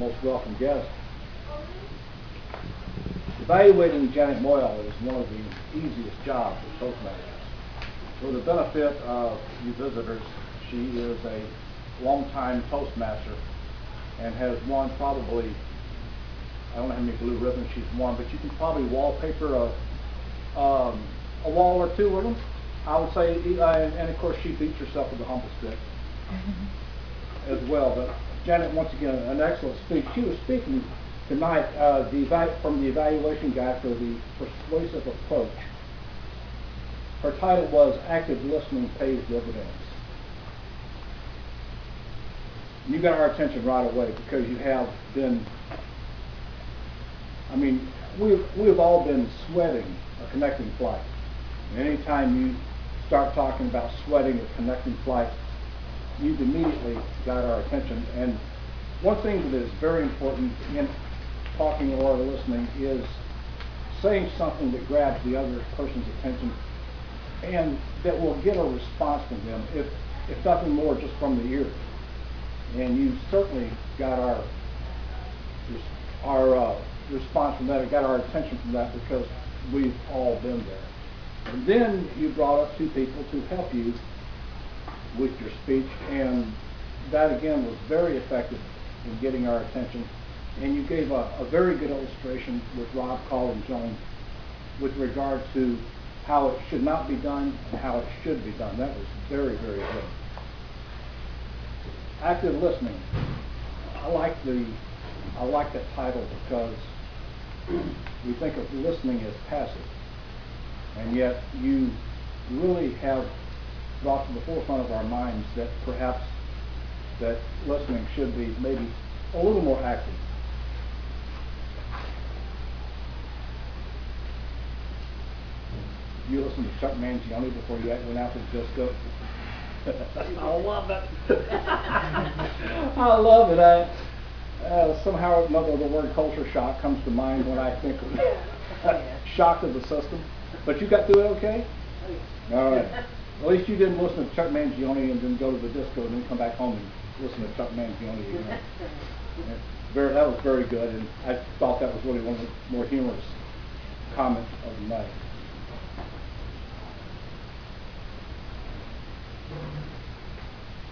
most welcome guest. Evaluating Janet Moyle is one of the easiest jobs at Toastmasters. For the benefit of you visitors, she is a longtime Toastmaster and has won probably, I don't know how many blue ribbons she's won, but you can probably wallpaper a wall or two with them, I would say, and of course she beats herself with the humble stick as well. But Janet, once again, an excellent speech. She was speaking tonight from the evaluation guide for the persuasive approach. Her title was Active Listening Pays Dividends. You got our attention right away because you have been, I mean, we've all been sweating a connecting flight. And anytime you start talking about sweating a connecting flight, you've immediately got our attention. And one thing that is very important in talking or listening is saying something that grabs the other person's attention and that will get a response from them, if nothing more, just from the ear. And you certainly got our response from that, got our attention from that, because we've all been there. And then you brought up two people to help you with your speech, and that again was very effective in getting our attention. And you gave a very good illustration with Rob, Call, and Joan with regard to how it should not be done and how it should be done. That was very, very good. Active listening. I like that title because we think of listening as passive, and yet you really have brought to the forefront of our minds that perhaps that listening should be maybe a little more active. You listened to Chuck Mangione before you went out to the disco? I love it. I love it. Somehow or another the word culture shock comes to mind when I think of shock of the system. But you got through it okay? All right. At least you didn't listen to Chuck Mangione and then go to the disco and then come back home and listen to Chuck Mangione again. That was very good, and I thought that was really one of the more humorous comments of the night.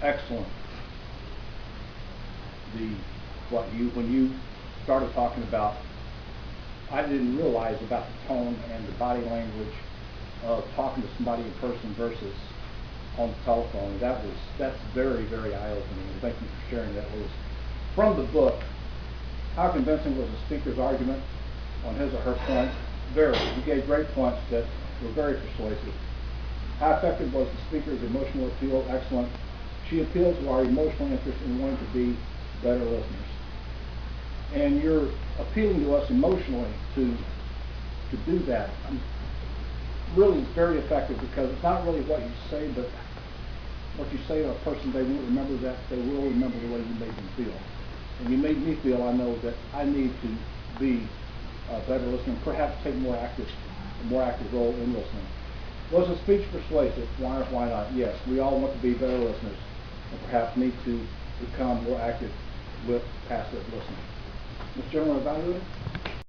Excellent. When you started talking about, I didn't realize about the tone and the body language of talking to somebody in person versus on the telephone. That's very, very eye-opening, and thank you for sharing that with us. From the book, how convincing was the speaker's argument on his or her point? Very. You gave great points that were very persuasive. How effective was the speaker's emotional appeal? Excellent. She appealed to our emotional interest in wanting to be better listeners. And you're appealing to us emotionally to do that. Really very effective, because it's not really what you say, but what you say to a person. They won't remember that. They will remember the way you made them feel. And you made me feel, I know, that I need to be a better listener, perhaps take a more active role in listening. Was the speech persuasive? Why or why not? Yes, we all want to be better listeners, and perhaps need to become more active with passive listening. Mr. General Evaluator?